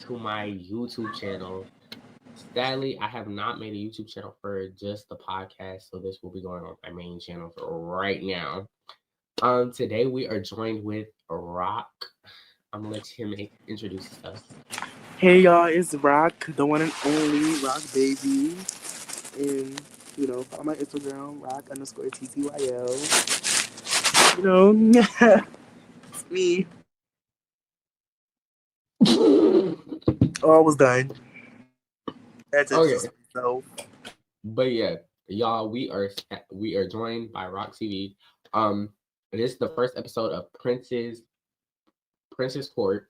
to my YouTube channel. Sadly, I have not made a YouTube channel for just the podcast, so this will be going on my main channel for right now. Today we are joined with Rock. I'm gonna let him introduce himself. Hey y'all, it's Rock, the one and only Rock Baby. And, follow my Instagram, rock_TTYL. It's me. Oh, I was done. That's it. Okay, So, but yeah, y'all, we are joined by Rock TV. This is the first episode of Princess Court.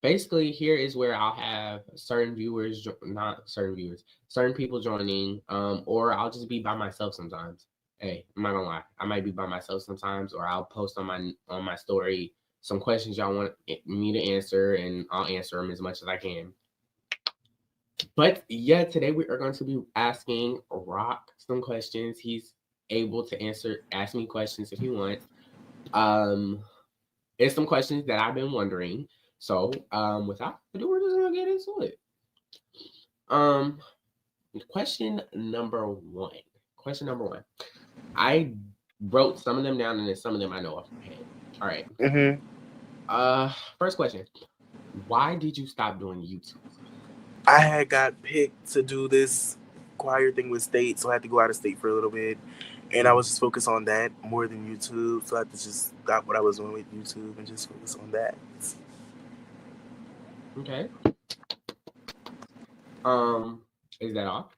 Basically, here is where I'll have certain viewers, not certain viewers, certain people joining, or I'll just be by myself sometimes. Hey, I'm not gonna lie, I might be by myself sometimes, or I'll post on my story some questions y'all want me to answer, and I'll answer them as much as I can. But yeah, today we are going to be asking Rock some questions. He's able to ask me questions if he wants. Um, it's some questions that I've been wondering. So, without ado, we're just gonna get into it. Um, question number one. Question number one. I wrote some of them down, and then some of them I know off my head. All right. First question. Why did you stop doing YouTube? I had got picked to do this choir thing with state, so I had to go out of state for a little bit. And I was just focused on that more than YouTube, so I had to just stop what I was doing with YouTube and just focus on that. Okay. Is that all?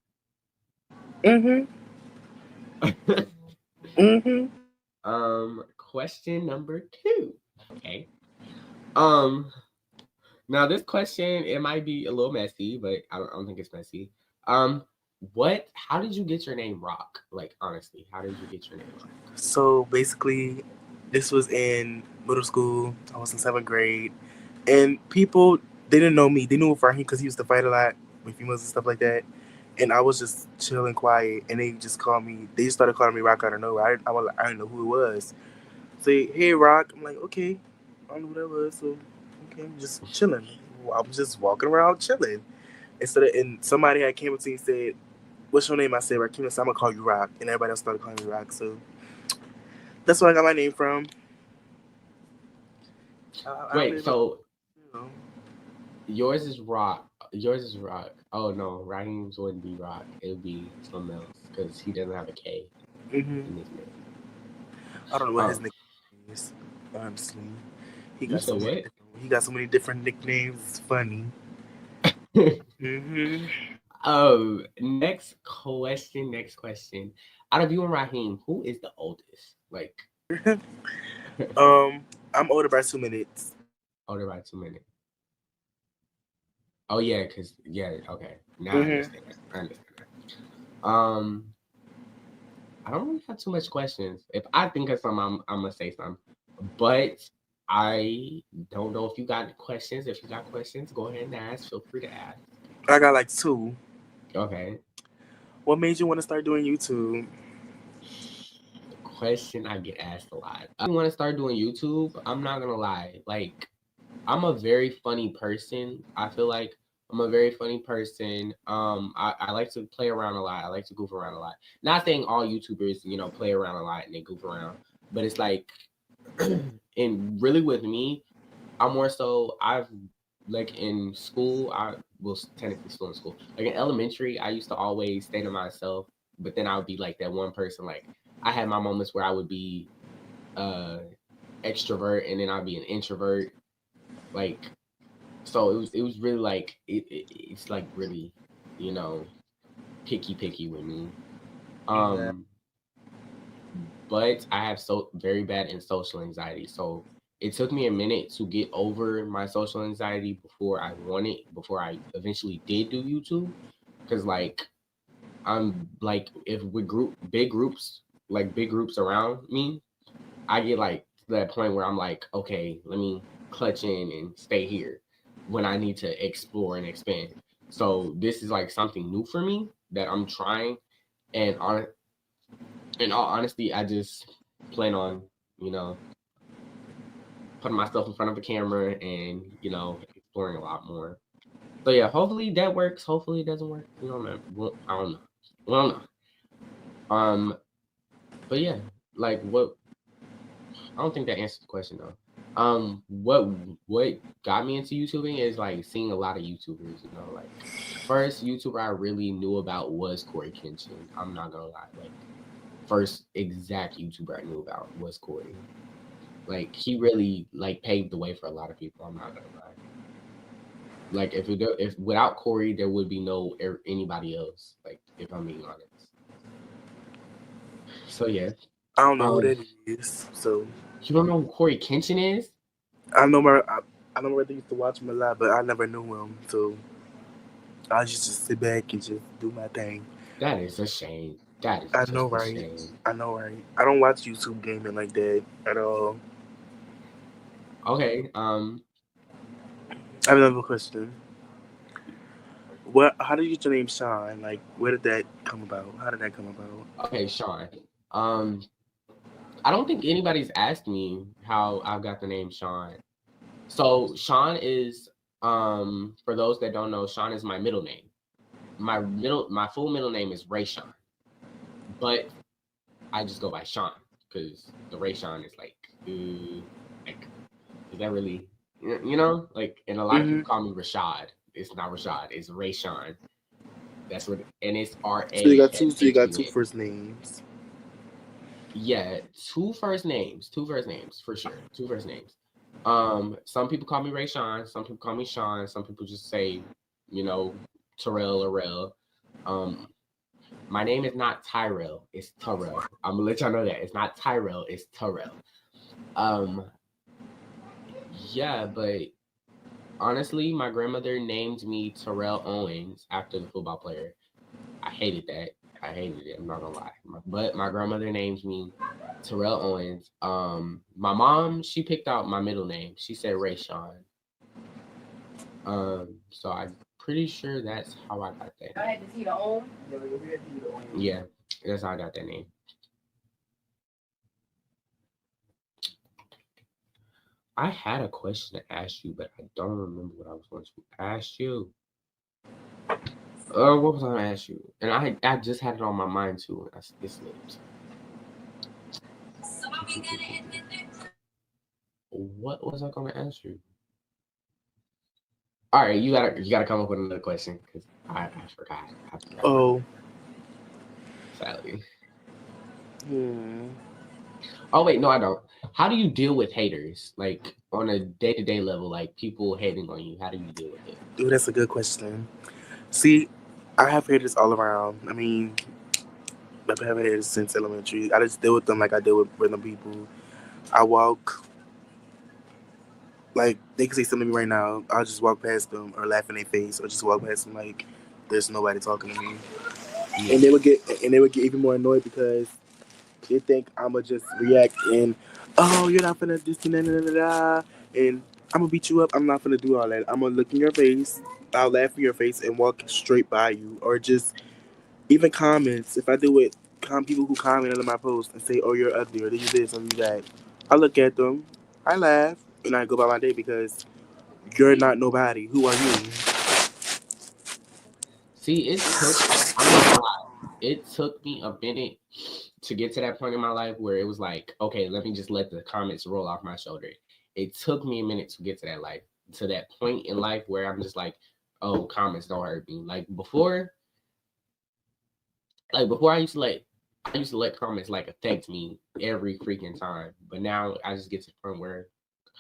Question number two. Okay. Now this question, it might be a little messy, but I don't think it's messy. How did you get your name Rock? Like, honestly, how did you get your name Rock? So basically, this was in middle school. I was in 7th grade, and people, they didn't know me. They knew Farheen because he used to fight a lot with females and stuff like that. And I was just chilling, quiet, and they just called me. They just started calling me Rock out of nowhere. I didn't know who it was. Say, hey, Rock. I'm like, okay, I don't know who that was. So okay, I'm just chilling. I'm just walking around chilling. And somebody had came up to me and said, "What's your name?" I said, Rakim. So I'm gonna call you Rock, and everybody else started calling me Rock. So that's where I got my name from. Wait, so you know. yours is Rock. Yours is Rock. Oh no, Raheem's wouldn't be Rock. It would be something else because he doesn't have a K in his name. I don't know what his nickname is. Honestly, he You got so said many. what? He got so many different nicknames. It's funny. Next question. Next question. Out of you and Raheem, who is the oldest? Like, I'm older by 2 minutes. older by 2 minutes. Oh yeah, okay. Now I Mm-hmm. understand that. I understand that. I don't really have too much questions. If I think of some, I'm gonna say some. But I don't know if you got questions. If you got questions, go ahead and ask. Feel free to ask. I got like two. Okay. What made you want to start doing YouTube? The question I get asked a lot. I want to start doing YouTube. I'm not gonna lie. Like, I'm a very funny person. I feel like I'm a very funny person. I like to play around a lot. I like to goof around a lot. Not saying all YouTubers, play around a lot and they goof around, but it's like, and really with me, I'm more so like in school, I was technically still in school. Like in elementary, I used to always stay to myself, but then I would be like that one person. Like I had my moments where I would be uh extrovert and then I'd be an introvert. Like so it was really like it's like really, you know, picky with me. Yeah. Um but I have so very bad in social anxiety. So it took me a minute to get over my social anxiety before I eventually did do YouTube. Cause like I'm like if with big groups around me, I get like to that point where I'm like, okay, let me clutch in and stay here when I need to explore and expand. So this is like something new for me that I'm trying. And in all honesty, I just plan on, you know, putting myself in front of a camera and, exploring a lot more. So yeah, hopefully that works. Hopefully it doesn't work. You know, man. Well, I don't know. Well, I don't know. But yeah, like what? I don't think that answered the question though. What got me into YouTubing is like seeing a lot of YouTubers. You know, like first YouTuber I really knew about was Corey Kenshin. I'm not gonna lie. Like first exact YouTuber I knew about was Corey. Like he really like paved the way for a lot of people. I'm not gonna lie. Like if without Corey, there would be no anybody else. Like if I'm being honest. So yeah. I don't know who Um, that is. So you don't know who Corey Kenshin is? I know I know where they used to watch him a lot, but I never knew him. So I just sit back and just do my thing. That is a shame. That is I know, just a right? shame. I know, right? I don't watch YouTube gaming like that at all. Okay. I have another question. What? How did you get your name Sean? Like, where did that come about? How did that come about? Okay, Sean. Um, I don't think anybody's asked me how I got the name Sean. So Sean is for those that don't know, Sean is my middle name. My full middle name is Ray Sean, but I just go by Sean because the Ray Sean is like is that really like, and a lot of Mm-hmm. people call me Rashad. It's not Rashad. It's Ray Sean. That's what, and it's So you got two. So you got two RASHUN. first names. Yeah, two first names for sure. Two first names. Some people call me Ray Sean. Some people call me Sean. Some people just say, you know, Terrell or Rel. Um, my name is not Tyrell. It's Terrell. I'm gonna let y'all know that it's not Tyrell. It's Terrell. Um, yeah, but honestly, my grandmother named me Terrell Owens after the football player. I hated that. I hated it. I'm not gonna lie. But my grandmother named me Terrell Owens. My mom, she picked out my middle name. She said Ray Sean. So I'm pretty sure that's how I got that. I had to see the own. Yeah, that's how I got that name. I had a question to ask you, but I don't remember what I was going to ask you. What was I going to ask you? And I just had it on my mind too. It slipped. What was I going to ask you? All right, you gotta come up with another question because I forgot. Oh. Sadly. Hmm. Oh wait, no, I don't. How do you deal with haters, like on a day-to-day level, like people hating on you? How do you deal with it? Dude, that's a good question. See, I have haters all around. I mean, I've had haters since elementary. I just deal with them like I deal with random people. I walk, like, they can say something to me right now. I'll just walk past them or laugh in their face or just walk past them like there's nobody talking to me. Yeah. And they would get even more annoyed because they think I'ma just react and, oh, you're not finna this and that, and I'm gonna beat you up. I'm not finna do all that. I'm gonna look in your face, I'll laugh in your face and walk straight by you. Or just even comments. If I do it, people who comment under my post and say, oh, you're ugly, or you this or you that, I look at them, I laugh, and I go by my day because you're not nobody. Who are you? See, I'm not gonna lie, it took me a minute to get to that point in my life where it was like, okay, let me just let the comments roll off my shoulder. It took me a minute to get to that point in life where I'm just like, oh, comments don't hurt me. Before I used to let comments like affect me every freaking time. But now I just get to the point where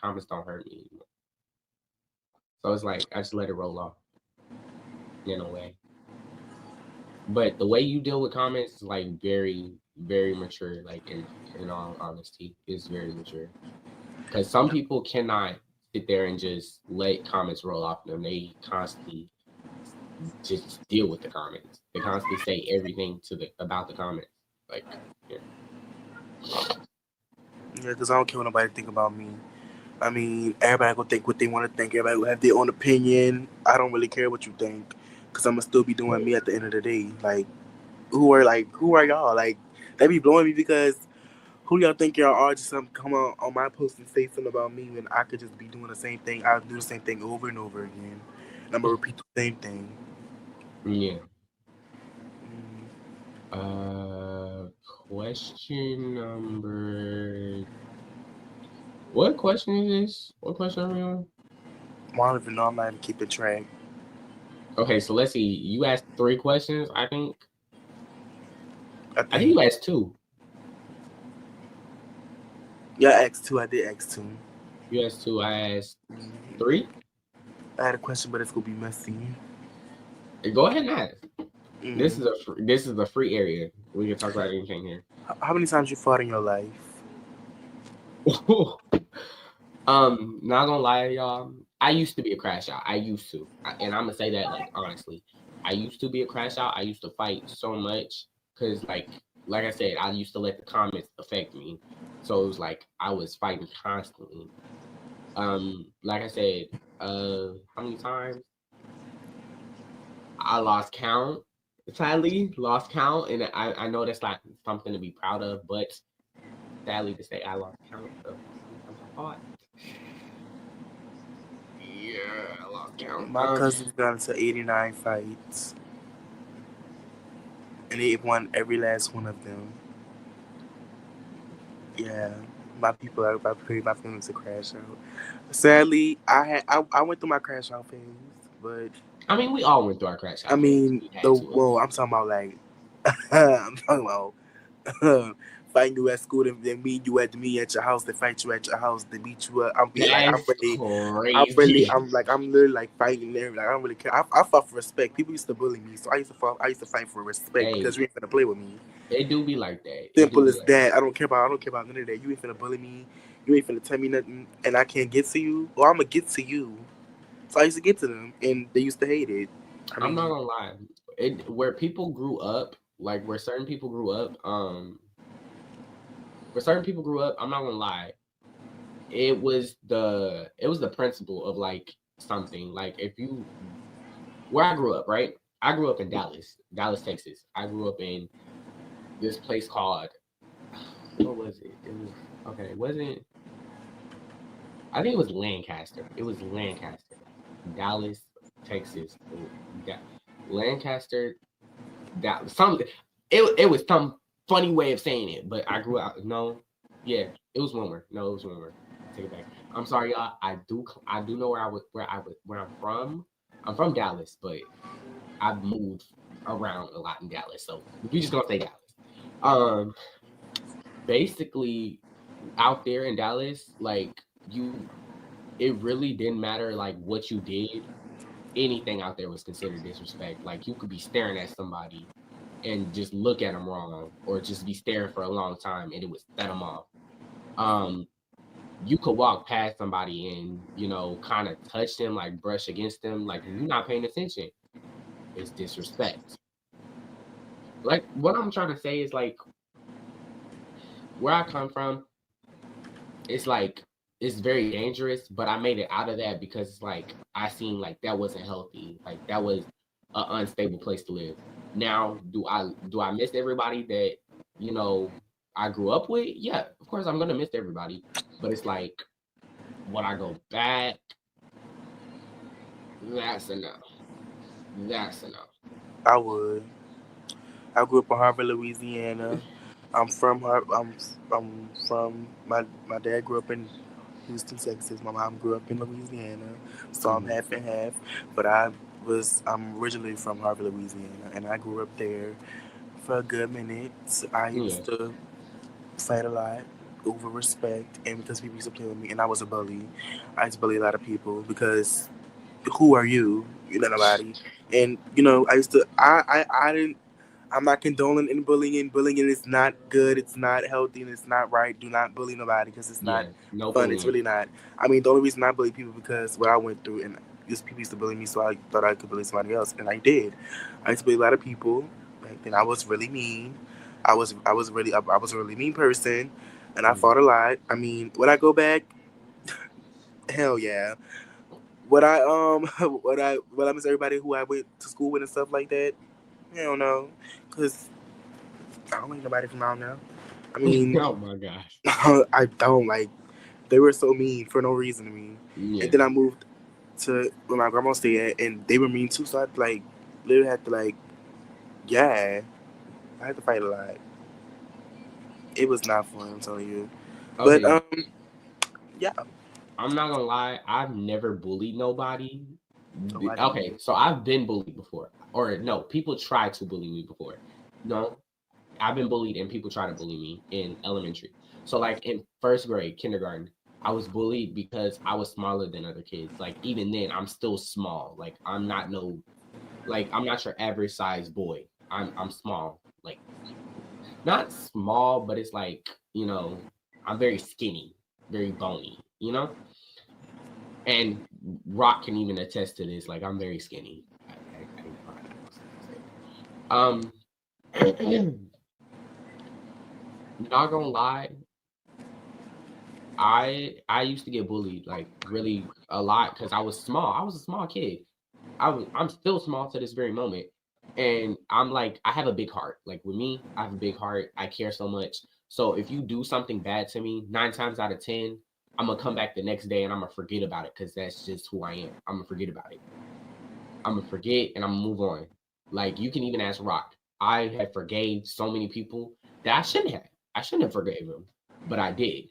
comments don't hurt me anymore. So it's like I just let it roll off in a way. But the way you deal with comments is like very, very mature. Like in all honesty, it's very mature. Because some people cannot sit there and just let comments roll off them. They constantly just deal with the comments. They constantly say everything about the comments. Like, yeah. Yeah, because I don't care what nobody think about me. I mean, everybody gonna think what they want to think. Everybody will have their own opinion. I don't really care what you think, cause I'm gonna still be doing me at the end of the day. Who are y'all? Like, they be blowing me because who y'all think y'all are? Just come on my post and say something about me when I could just be doing the same thing. I do the same thing over and over again. I'm gonna repeat the same thing. Yeah. Mm. Question number. What question is this? What question are we on? Well, I don't even know. I'm not even keeping track. Okay, so let's see. You asked 3 questions, I think. I I think you think. asked 2. Yeah, I asked 2. I did ask 2. You asked 2. I asked Mm. 3. I had a question, but it's gonna be messy. Go ahead and ask. This Mm. is a free area. We can talk about anything here. How many times you fought in your life? Not gonna lie, y'all. I used to be a crash out. I used to, and I'm gonna say that like honestly. I used to be a crash out. I used to fight so much because like I said, I used to let the comments affect me. So it was like I was fighting constantly. Like I said, how many times I lost count? Sadly, lost count, and I know that's not something to be proud of, but sadly to say, I lost count of how many times I fought. Yeah, I lost count. My cousins got into 89 fights, and they won every last one of them. Yeah, my people, my family to crash out. Sadly, I went through my crash out phase, but I mean, we all went through our crash I out phase. mean We had to. I'm talking about like I'm talking about fighting you at school, then meet you at your house, they fight you at your house, they beat you up. That's crazy. I'm literally like fighting there. Like I don't really care. I fought for respect. People used to bully me, so I used to fight for respect because Hey, you ain't finna play with me. it do be like that. It do Simple be as like that. I don't care about none of that. You ain't finna bully me. You ain't finna tell me nothing, and I can't get to you. Or I'm gonna get to you. So I used to get to them, and they used to hate it. I I'm not mean, gonna lie. Where people grew up, like where certain people grew up, I'm not gonna lie. It was the principle of like something. Like if you where I grew up, right? I grew up in Dallas, Texas. I grew up in this place called what was it? It was okay. It wasn't. I think it was Lancaster. It was Lancaster, Dallas, Texas. Lancaster. That some. It was some funny way of saying it, but I grew up. No, yeah, it was Wilmer. No, it was Wilmer. I take it back. I'm sorry, y'all. I do know where I'm from. I'm from Dallas, but I've moved around a lot in Dallas, so we just gonna say Dallas. Um, basically, out there in Dallas, like it really didn't matter like what you did. Anything out there was considered disrespect. Like you could be staring at somebody and just look at them wrong, or just be staring for a long time, and it would set them off. Um, you could walk past somebody and kind of touch them, like brush against them, like you're not paying attention. It's disrespect. Like what I'm trying to say is like where I come from, it's like it's very dangerous, but I made it out of that because it's like I seen like that wasn't healthy. Like that was an unstable place to live. Now, do I miss everybody that, you know, I grew up with? Yeah, of course I'm gonna miss everybody. But it's like when I go back, that's enough. That's enough. I would. I grew up in Harvard, Louisiana. I'm from I'm from my dad grew up in Houston, Texas. My mom grew up in Louisiana, so I'm Hmm. half and half. But I'm originally from Harvard, Louisiana, and I grew up there for a good minute. I Yeah, used to fight a lot over respect, and because people used to play with me, and I was a bully. I used to bully a lot of people because who are you? You're not nobody. And I used to I didn't I'm not condoning in bullying. Bullying is not good. It's not healthy, and it's not right. Do not bully nobody because it's not yeah. No fun. It's bullying. really not. I mean, the only reason I bully people because what I went through, and just people used to bully me, so I thought I could bully somebody else, and I did. I used to bully a lot of people. Back then, I was really mean. I was a really mean person, and I Mhm. fought a lot. I mean, when I go back, hell yeah. What I what I miss everybody who I went to school with and stuff like that. Hell no, because I don't like nobody from out now. I mean, Oh my gosh. I don't like. They were so mean for no reason to me. And Yeah. then I moved. to where my grandma stayed at, and they were mean too. So I like literally had to like, yeah, I had to fight a lot. It was not fun, I'm telling you. But Okay, yeah, I'm not gonna lie. I've never bullied nobody. oh, I did. Okay, so I've been bullied before, or no, people try to bully me before. No, I've been bullied and people try to bully me in elementary. So like in first grade, kindergarten, I was bullied because I was smaller than other kids. Like even then, I'm still small. Like I'm not no, like I'm not your average size boy. I'm small. Like not small, but it's like, I'm very skinny, very bony, And Rock can even attest to this. Like I'm very skinny. I didn't know how to say it. Not gonna lie, I used to get bullied like really a lot because I was small. I was a small kid. I'm still small to this very moment. And I'm like, I have a big heart. Like with me, I have a big heart. I care so much. So if you do something bad to me, 9 times out of 10, I'm gonna come back the next day and I'm gonna forget about it because that's just who I am. I'm gonna forget about it. I'm gonna forget and I'm gonna move on. Like you can even ask Rock. I have forgave so many people that I shouldn't have. I shouldn't have forgave them, but I did.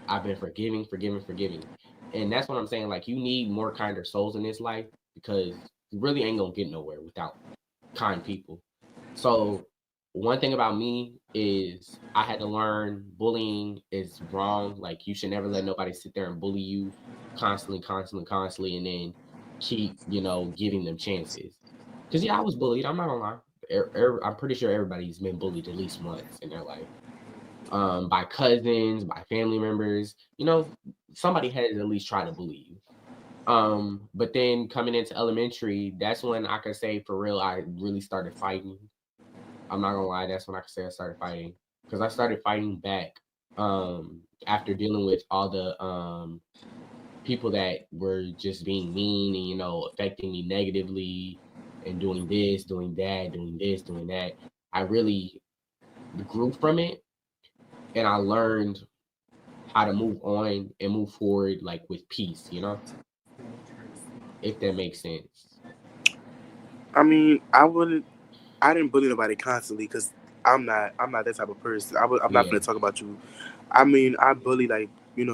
I've been forgiving, forgiving, forgiving. And that's what I'm saying. Like, you need more kinder souls in this life because you really ain't gonna get nowhere without kind people. So, one thing about me is I had to learn bullying is wrong. Like, you should never let nobody sit there and bully you constantly, constantly, constantly, and then keep, giving them chances. Because, yeah, I was bullied. I'm not gonna lie. I'm pretty sure everybody's been bullied at least once in their life, by cousins, by family members. Somebody has at least tried to bully you. But then coming into elementary, that's when I could say for real, I really started fighting. I'm not gonna lie, that's when I could say I started fighting because I started fighting back after dealing with all the people that were just being mean and affecting me negatively and doing this, doing that, doing this, doing that. I really grew from it and I learned how to move on and move forward like with peace, if that makes sense. I mean, I didn't bully nobody constantly because I'm not that type of person. I'm not Yeah. gonna talk about you. I mean, I bully like they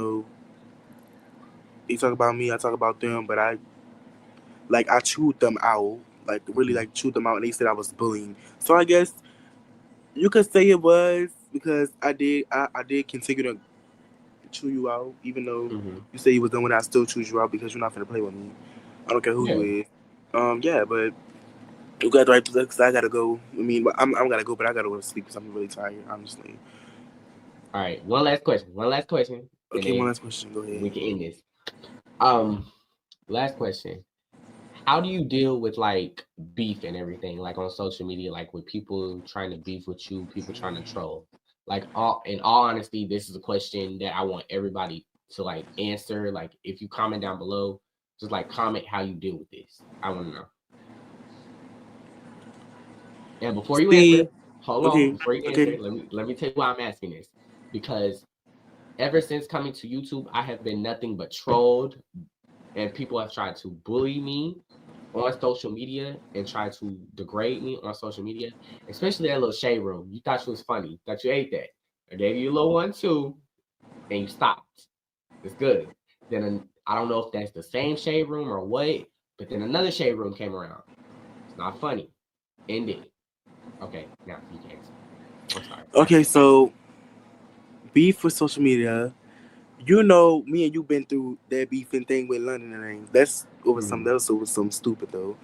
talk about me, I talk about them, but I chewed them out, like really Mhm. like chewed them out, and they said I was bullying. So I guess you could say it was because I did continue to chew you out, even though Mhm. you say you was done when I still choose you out because you're not gonna play with me. I don't care who Yeah. you is. Yeah, but you got the right place because I gotta go. I mean, I'm gotta go, but I gotta go to sleep because I'm really tired, honestly. All right. One last question. One last question, and Okay, one then last question. Go ahead. we can end this. Um, Last question. How do you deal with like beef and everything, like on social media, like with people trying to beef with you, people trying to troll? Like all in all honesty, this is a question that I want everybody to like answer. Like if you comment down below, just like comment how you deal with this. I want to know. And before you answer, See, hold on. okay, Before you answer, okay. let me tell you why I'm asking this. Because ever since coming to YouTube, I have been nothing but trolled, and people have tried to bully me on social media and try to degrade me on social media, especially that little shade room. You thought you was funny, thought you ate that. I gave you a little one too, and you stopped. It's good. Then I don't know if that's the same shade room or what, but then another shade room came around. It's not funny. Ended it. Okay, now you can answer. I'm sorry. Okay, so beef with social media. Me and you been through that beefing thing with London and things. That's over something Mhm. else over some stupid though.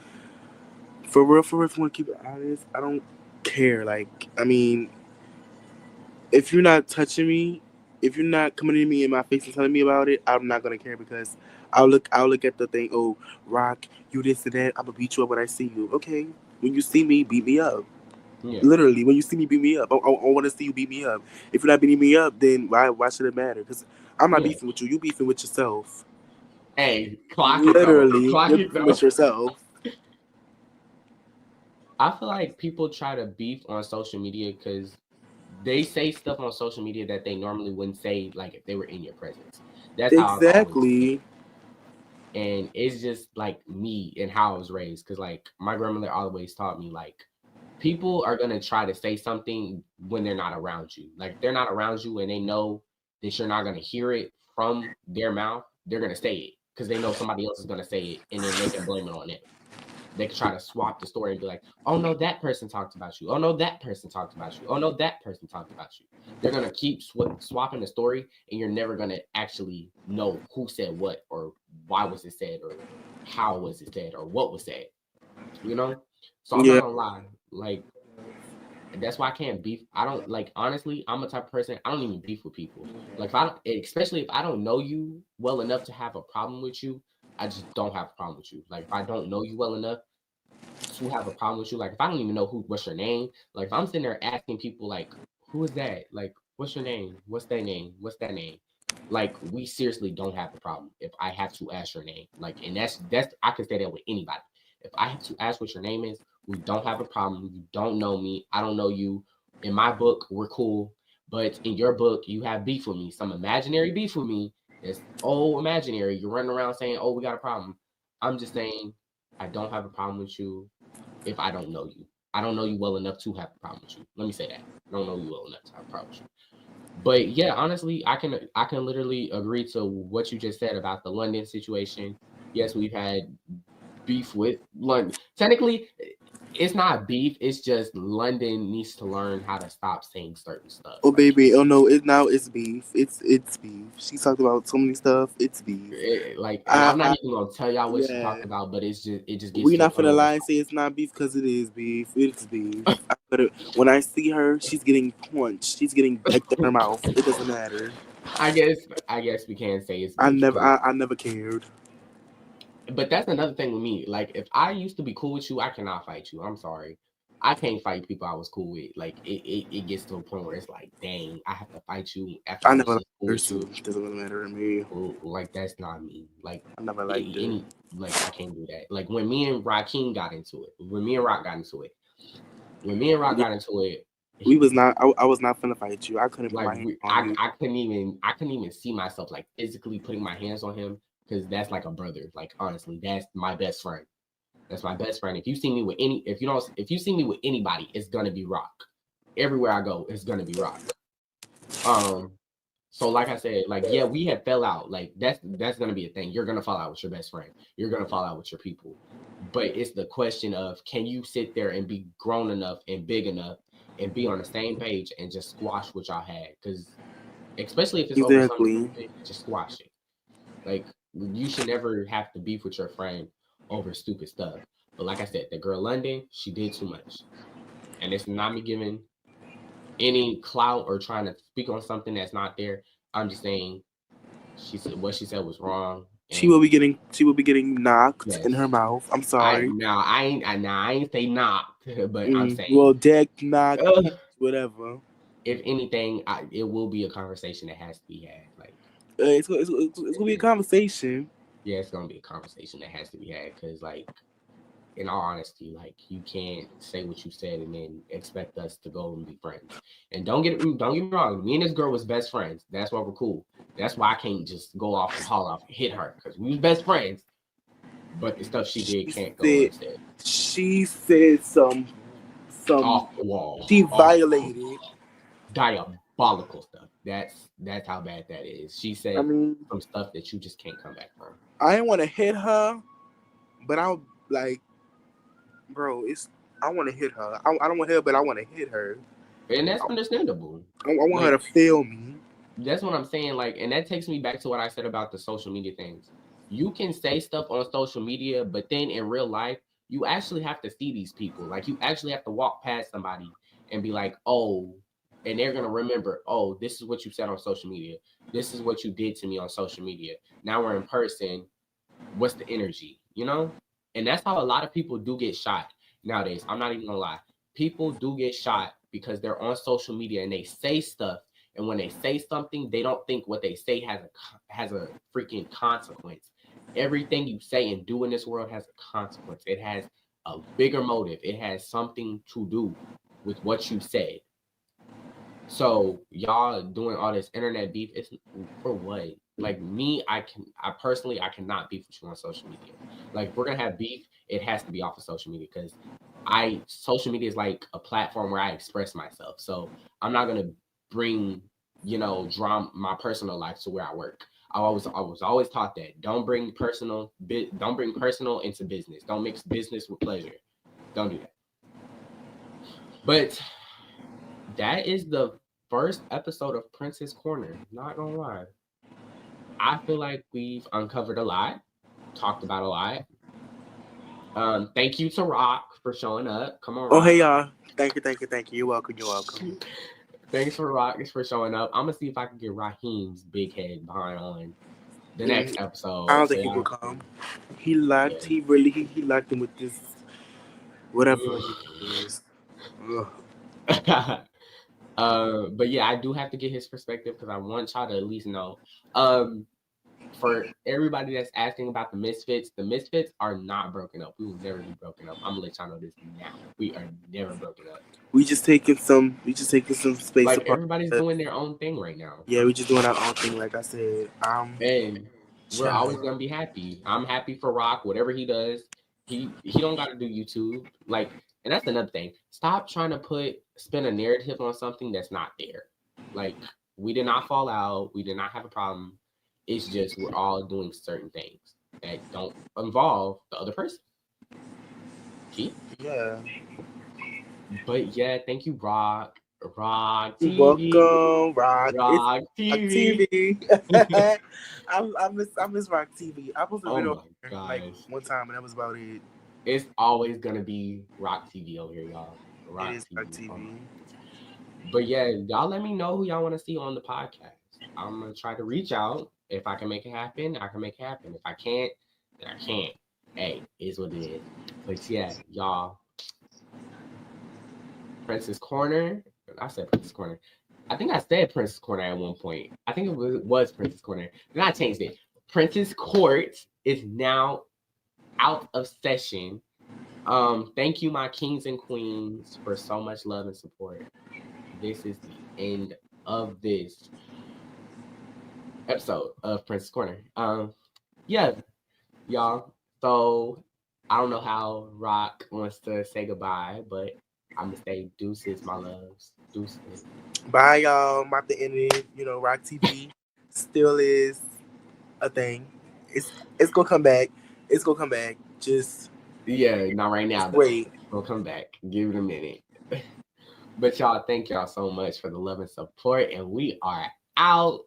For real, if you want to keep it honest, I don't care. Like, I mean, if you're not touching me, if you're not coming to me in my face and telling me about it, I'm not gonna care because I'll look at the thing. Oh, Rock, you this and that. I'm gonna beat you up when I see you. Okay, when you see me, beat me up. Yeah. Literally, when you see me, beat me up. I want to see you beat me up. If you're not beating me up, then why should it matter? Because I'm not Yeah. beefing with you. You beefing with yourself. Hey, clock it though. Literally, Clock you're it beefing though. with yourself. I feel like people try to beef on social media because they say stuff on social media that they normally wouldn't say, like if they were in your presence. That's how I've always felt. Exactly. And it's just like me and how I was raised. Cause like my grandmother always taught me like people are gonna try to say something when they're not around you. Like if they're not around you and they know that you're not gonna hear it from their mouth, they're gonna say it because they know somebody else is gonna say it, and then they can blame it on it. They could try to swap the story and be like, "Oh no, that person talked about you. Oh no, that person talked about you. Oh no, that person talked about you." They're gonna keep swapping the story, and you're never gonna actually know who said what, or why was it said, or how was it said, or what was said. You know. So I'm not Yeah. gonna lie, like that's why I can't beef. I don't like honestly. I'm a type of person. I don't even beef with people. Like if I don't, especially if I don't know you well enough to have a problem with you, I just don't have a problem with you. Like if I don't know you well enough to have a problem with you, like if I don't even know what's your name, like if I'm sitting there asking people like, who is that? Like, what's your name? What's their name? What's that name? Like we seriously don't have a problem if I have to ask your name. Like, and that's I can say that with anybody. If I have to ask what your name is, we don't have a problem. You don't know me. I don't know you. In my book, we're cool. But in your book, you have beef with me. Some imaginary beef with me. It's all imaginary. You're running around saying, "Oh, we got a problem." I'm just saying, I don't have a problem with you if I don't know you. I don't know you well enough to have a problem with you. Let me say that. I don't know you well enough to have a problem with you. But yeah, honestly, I can literally agree to what you just said about the London situation. Yes, we've had beef with London. Technically, it's not beef. It's just London needs to learn how to stop saying certain stuff. Oh Like, baby, oh no, it's beef. It's beef. She talked about so many stuff. It's beef. and I'm not I even gonna tell y'all what she yeah. talked about, but it just gets We to a not point finna where it's lie and say it's not beef because it is beef. It's beef. When I see her, she's getting punched. She's getting backed in her mouth. It doesn't matter. I guess we can say it's beef. I never cared. But that's another thing with me. Like, if I used to be cool with you, I cannot fight you. I'm sorry. I can't fight people I was cool with. Like, it gets to a point where it's like, dang, I have to fight you after I I never was liked just cool her, with so you. it doesn't really matter to me. Like, that's not me. Like, I never liked her. any, like, I can't do that. Like, when me and Raheem got into it, when me and Rock got into it, when me and Rock got into it, We was not. I was not finna fight you. I couldn't put like my hands we, on you. I couldn't even see myself like physically putting my hands on him because that's like a brother. Like honestly, that's my best friend. That's my best friend. If you see me with if you see me with anybody, it's gonna be Rock. Everywhere I go, it's gonna be Rock. Um, so like I said, like yeah, we had fell out. Like that's gonna be a thing. You're gonna fall out with your best friend. You're gonna fall out with your people. But it's the question of can you sit there and be grown enough and big enough and be on the same page and just squash what y'all had? Because especially if it's over something Exactly. stupid, just squash it. Like you should never have to beef with your friend over stupid stuff. But like I said, the girl London, she did too much. And it's not me giving any clout or trying to speak on something that's not there. I'm just saying she said what she said was wrong. She will And be getting. She will be getting knocked in her yes, mouth. I'm I sorry. now I ain't say not, but I'm saying Well, deck, knock, uh, punch, whatever. if anything, it will be a conversation that has to be had. Like It's gonna be a conversation. yeah, it's gonna be a conversation that has to be had because like in all honesty, like you can't say what you said and then expect us to go and be friends. And don't get me wrong, me and this girl was best friends. That's why we're cool. That's why I can't just go off and haul off and hit her because we was best friends. But the stuff she did She can't go said. unsaid. She said some. Off the wall, She off violated. diabolical stuff. That's how bad that is. She I said mean, some stuff that you just can't come back from. I didn't want to hit her, but I like, bro. It's I want to hit her. I don't want to hit her, but I want to hit her. And that's understandable. I want her Like to feel me. that's what I'm saying. Like, and that takes me back to what I said about the social media things. You can say stuff on social media, but then in real life, you actually have to see these people. Like, you actually have to walk past somebody and be like, oh, and they're gonna remember, oh, this is what you said on social media. This is what you did to me on social media. Now we're in person. What's the energy? You know? And that's how a lot of people do get shot nowadays. I'm not even gonna lie. People do get shot because they're on social media and they say stuff, and when they say something, they don't think what they say has a freaking consequence. Everything you say and do in this world has a consequence. It has a bigger motive. It has something to do with what you said. So y'all doing all this internet beef, it's for what? like me, I personally I cannot beef with you on social media. Like if we're gonna have beef, it has to be off of social media because social media is like a platform where I express myself. So I'm not gonna bring, drama my personal life to where I work. I was always taught that don't bring personal into business. Don't mix business with pleasure. Don't do that. But that is the first episode of Princess Corner. Not gonna lie. I feel like we've uncovered a lot, talked about a lot. Thank you to Rock for showing up. Come on, Rock. Oh, hey, y'all. Thank you. You're welcome. Thanks for Rock for showing up. I'm gonna see if I can get Raheem's big head behind on the next episode. I don't think he will come. He liked. Yeah. He liked him with this whatever it is. But yeah, I do have to get his perspective because I want y'all to at least know. For everybody that's asking about the Misfits are not broken up. We will never be broken up. I'm gonna let y'all know this now. We are never broken up. We just taking some space. Like apart. Everybody's doing their own thing right now. Yeah, we just doing our own thing. Like I said, and we're always gonna be happy. I'm happy for Rock. Whatever he does, he don't got to do YouTube. Like, and that's another thing. Stop trying to spin a narrative on something that's not there. Like, we did not fall out. We did not have a problem. It's just we're all doing certain things that don't involve the other person. See? Yeah. But yeah, thank you, Rock. ROCKTV. Welcome, Rock. ROCKTV. I miss ROCKTV. I was a video like one time, and that was about it. It's always gonna be ROCKTV over here, y'all. ROCKTV. But yeah, y'all let me know who y'all want to see on the podcast. I'm gonna try to reach out. If I can make it happen, I can make it happen. If I can't, then I can't. Hey, it is what it is. But yeah, y'all. Princess Corner. I said Princess Corner. I think I said Princess Corner at one point. I think it was Princess Corner. Then I changed it. Princess Court is now out of session. Thank you, my kings and queens, for so much love and support. This is the end of this episode of Princess Corner. Yeah, y'all. So I don't know how Rock wants to say goodbye, but I'm gonna say deuces, my loves. Deuces. Bye, y'all. I'm about to end it. ROCKTV still is a thing. It's gonna come back. Just not right now. Wait, we'll come back. Give it a minute. But y'all, thank y'all so much for the love and support, and we are out.